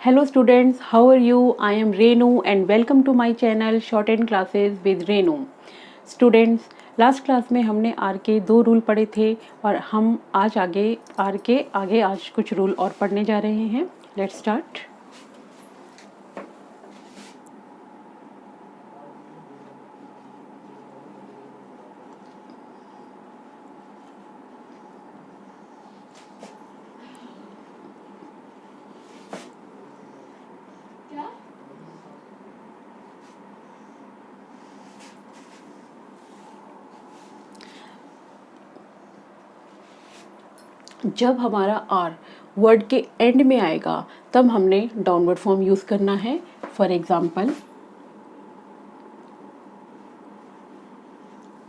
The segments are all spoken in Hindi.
Hello students, how are you? I am Renu and welcome to my channel Shorthand Classes with Renu. Students, last class में हमने आर के 2 रूल पढ़े थे और हम आज आर के आगे आज कुछ रूल और पढ़ने जा रहे हैं. Let's start. जब हमारा आर वर्ड के एंड में आएगा तब हमने डाउनवर्ड फॉर्म यूज करना है. For example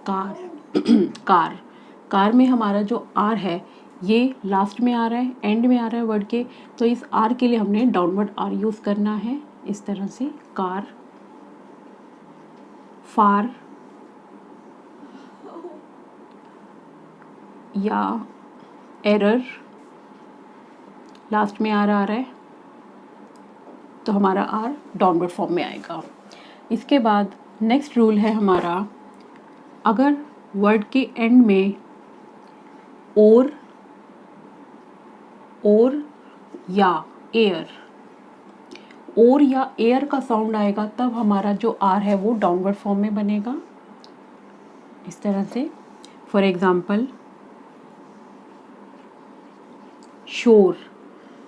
car. कार में हमारा जो आर है ये लास्ट में आ रहा है, एंड में आ रहा है वर्ड के, तो इस आर के लिए हमने डाउनवर्ड आर यूज करना है इस तरह से. कार, फार या एरर लास्ट में आ रहा है तो हमारा आर डाउनवर्ड फॉर्म में आएगा. इसके बाद नेक्स्ट रूल है हमारा, अगर वर्ड के एंड में और या एयर का साउंड आएगा तब हमारा जो आर है वो डाउनवर्ड फॉर्म में बनेगा इस तरह से. फॉर एग्जाम्पल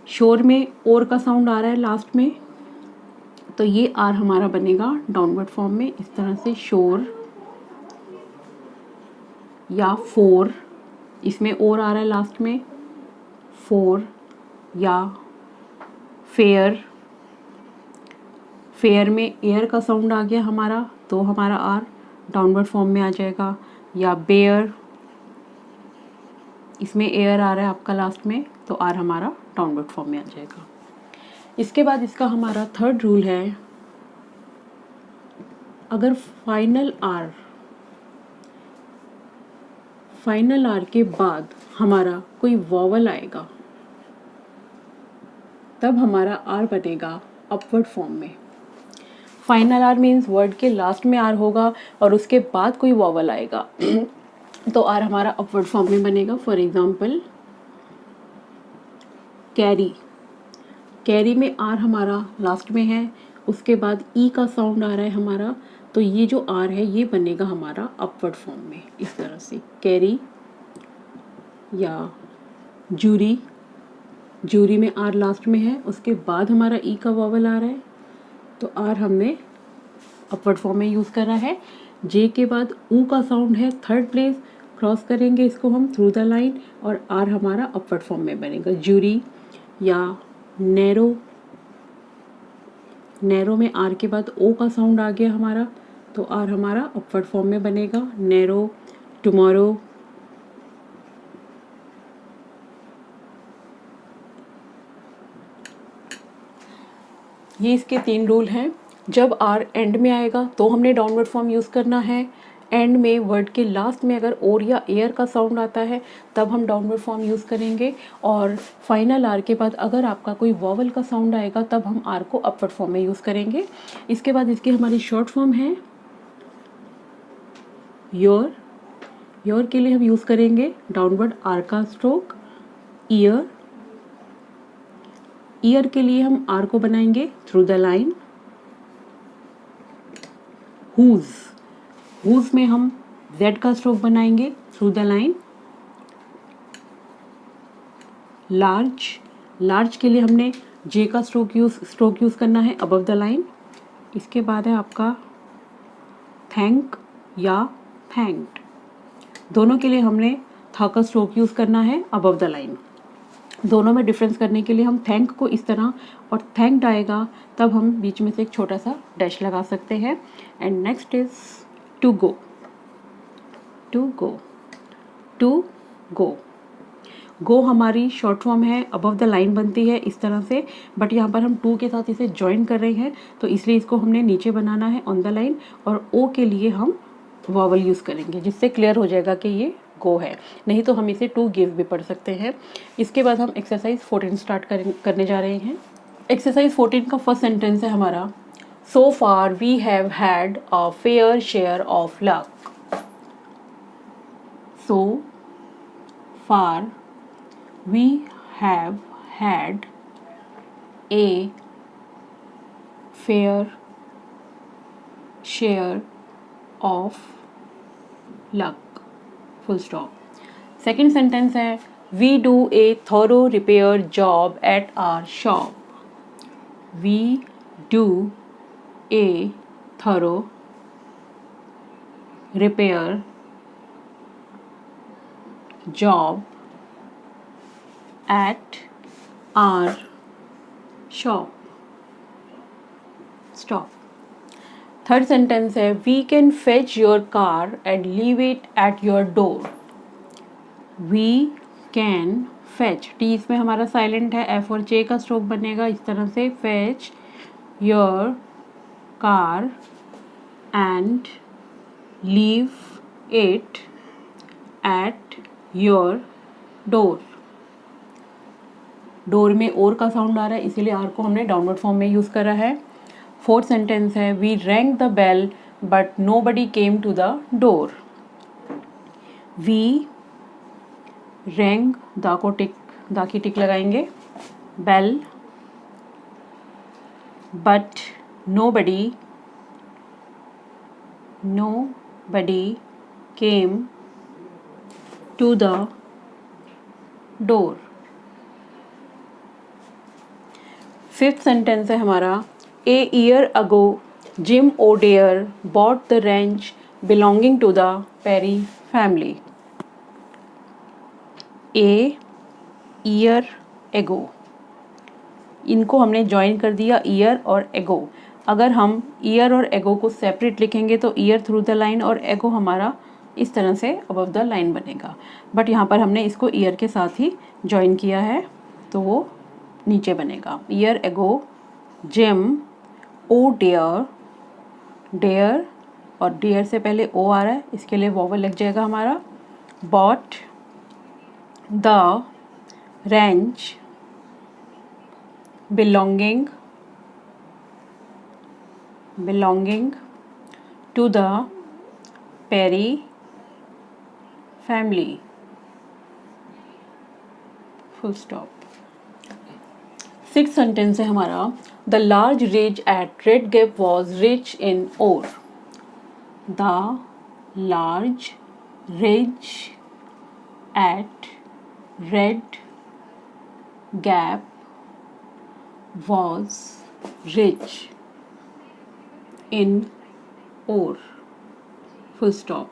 शोर में और का साउंड आ रहा है लास्ट में, तो ये आर हमारा बनेगा डाउनवर्ड फॉर्म में इस तरह से. शोर या फोर, इसमें और आ रहा है लास्ट में. फोर या फेयर में एयर का साउंड आ गया हमारा तो हमारा आर डाउनवर्ड फॉर्म में आ जाएगा. या बेयर, इसमें एयर आ रहा है आपका लास्ट में तो आर हमारा डाउनवर्ड फॉर्म में आ जाएगा. इसके बाद इसका हमारा थर्ड रूल है, अगर फाइनल आर के बाद हमारा कोई वॉवल आएगा तब हमारा आर बनेगा अपवर्ड फॉर्म में. फाइनल आर मीन्स वर्ड के लास्ट में आर होगा और उसके बाद कोई वॉवल आएगा तो आर हमारा अपवर्ड फॉर्म में बनेगा. फॉर एग्जाम्पल कैरी में आर हमारा लास्ट में है, उसके बाद ई का साउंड आ रहा है हमारा, तो ये जो आर है ये बनेगा हमारा अपवर्ड फॉर्म में इस तरह से. कैरी या जूरी में आर लास्ट में है, उसके बाद हमारा ई का वॉवल आ रहा है तो आर हमने अपवर्ड फॉर्म में यूज़ करा है. जे के बाद ऊ का साउंड है थर्ड प्लेस, क्रॉस करेंगे इसको हम थ्रू द लाइन और आर हमारा अपवर्ड फॉर्म में बनेगा. जूरी या नैरो में आर के बाद ओ का साउंड आ गया हमारा तो आर हमारा अपवर्ड फॉर्म में बनेगा. Narrow, tomorrow. ये इसके 3 रूल हैं. जब आर एंड में आएगा तो हमने डाउनवर्ड फॉर्म यूज़ करना है. एंड में वर्ड के लास्ट में अगर और या एयर का साउंड आता है तब हम डाउनवर्ड फॉर्म यूज़ करेंगे. और फाइनल आर के बाद अगर आपका कोई वॉवल का साउंड आएगा तब हम आर को अपवर्ड फॉर्म में यूज़ करेंगे. इसके बाद इसकी हमारी शॉर्ट फॉर्म है योर के लिए हम यूज़ करेंगे डाउनवर्ड आर का स्ट्रोक. ईयर के लिए हम आर को बनाएंगे थ्रू द लाइन. हुज में हम जेड का स्ट्रोक बनाएंगे थ्रू द लाइन. लार्ज के लिए हमने जे का स्ट्रोक यूज करना है अबव द लाइन. इसके बाद है आपका थैंक या थैंक्ड, दोनों के लिए हमने था का स्ट्रोक यूज करना है अबव द लाइन. दोनों में डिफरेंस करने के लिए हम थैंक को इस तरह और थैंक्ड आएगा तब हम बीच में से एक छोटा सा डैश लगा सकते हैं. And next is to go हमारी शॉर्ट फॉर्म है, अबव द लाइन बनती है इस तरह से, बट यहाँ पर हम टू के साथ इसे ज्वाइन कर रहे हैं तो इसलिए इसको हमने नीचे बनाना है ऑन द लाइन. और ओ के लिए हम वॉवल यूज़ करेंगे जिससे क्लियर हो जाएगा कि ये गो है, नहीं तो हम इसे टू गिव भी पढ़ सकते हैं. इसके बाद हम एक्सरसाइज 14 स्टार्ट करने जा रहे हैं. एक्सरसाइज 14 का फर्स्ट सेंटेंस है हमारा, so far we have had a fair share of luck. So far we have had a fair share of luck, full stop. Second sentence है, we do a thorough repair job at our shop. We do a thorough repair job at our shop, stop. Third sentence है, we can fetch your car and leave it at your door. We can fetch, t इसमें हमारा साइलेंट है, एफ और जे का स्ट्रोक बनेगा इस तरह से, fetch your car and leave it at your door. Door में और का साउंड आ रहा है, इसीलिए आर को हमने डाउनवर्ड फॉर्म में यूज़ करा है। फोर्थ सेंटेंस है, we rang the bell but nobody came to the door. We rang, the को टिक, दा की टिक लगाएंगे, bell but nobody came to the door. Fifth sentence है हमारा, a year ago Jim O'Dare bought the wrench belonging to the Perry family. A year ago, इनको हमने ज्वाइन कर दिया, ईयर और एगो। अगर हम ईयर और एगो को सेपरेट लिखेंगे तो ईयर थ्रू द लाइन और एगो हमारा इस तरह से अबव द लाइन बनेगा, बट यहाँ पर हमने इसको ईयर के साथ ही ज्वाइन किया है तो वो नीचे बनेगा। ईयर एगो जिम ओ डेयर, डेयर और डेयर से पहले ओ आ रहा है, इसके लिए वॉवल लग जाएगा हमारा, bought the wrench belonging to the Perry family, full stop। Six sentence है हमारा, the large ridge at Red Gap was rich in ore. The large ridge at Red Gap was rich in ore, full stop।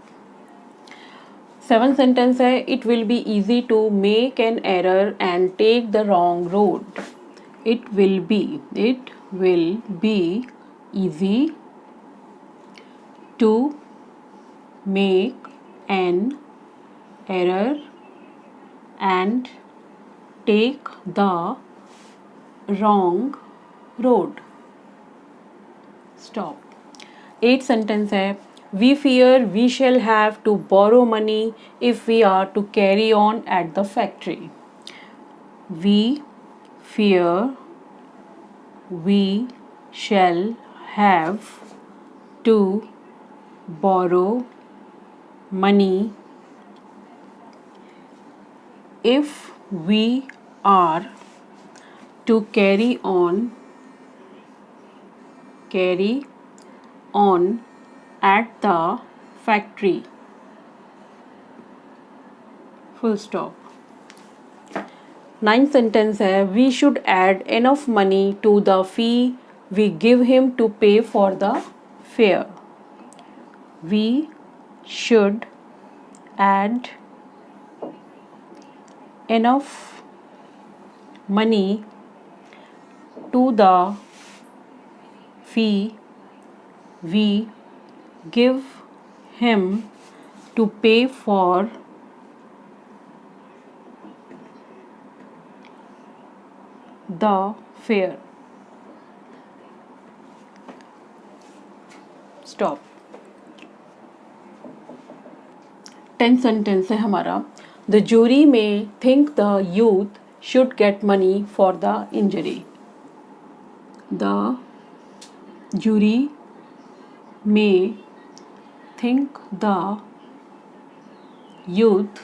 Seven sentence है, it will be easy to make an error and take the wrong road। it will be easy to make an error and take the wrong road, stop। Eight sentence है, we fear we shall have to borrow money if we are to carry on at the factory। we fear we shall have to borrow money if we are to carry on at the factory, full stop। Ninth sentence है, we should add enough money to the fee we give him to pay for the fare। we should add enough money to the fee we give him to pay for the fare, stop। 10th sentence है हमारा, the jury may think the youth should get money for the injury। The jury may think the youth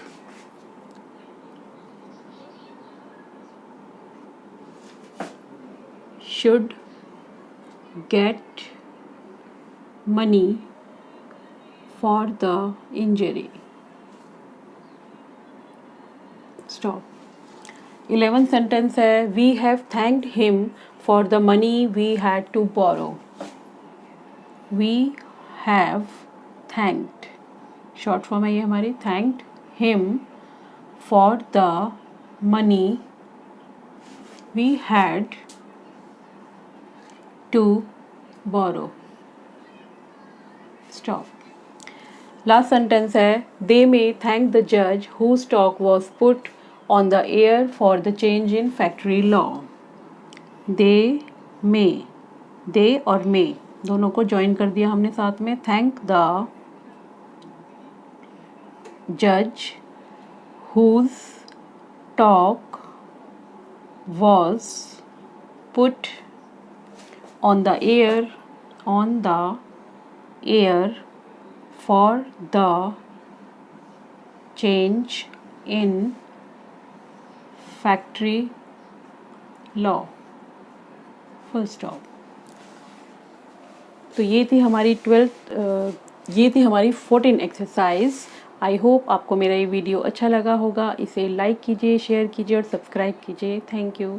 should get money for the injury. Stop. 11th sentence है, we have thanked him for the money we had to borrow. We have thanked, short form है ये हमारी, thanked him for the money we had to borrow. Stop. Last sentence है, they may thank the judge whose stock was put on the air for the change in factory law. They may, they और may दोनों को ज्वाइन कर दिया हमने साथ में. Thank the judge whose stock was put on the air for the change in factory law. Full stop. तो ये थी हमारी 14 एक्सरसाइज. आई होप आपको मेरा ये वीडियो अच्छा लगा होगा. इसे लाइक कीजिए, शेयर कीजिए और सब्सक्राइब कीजिए. Thank you.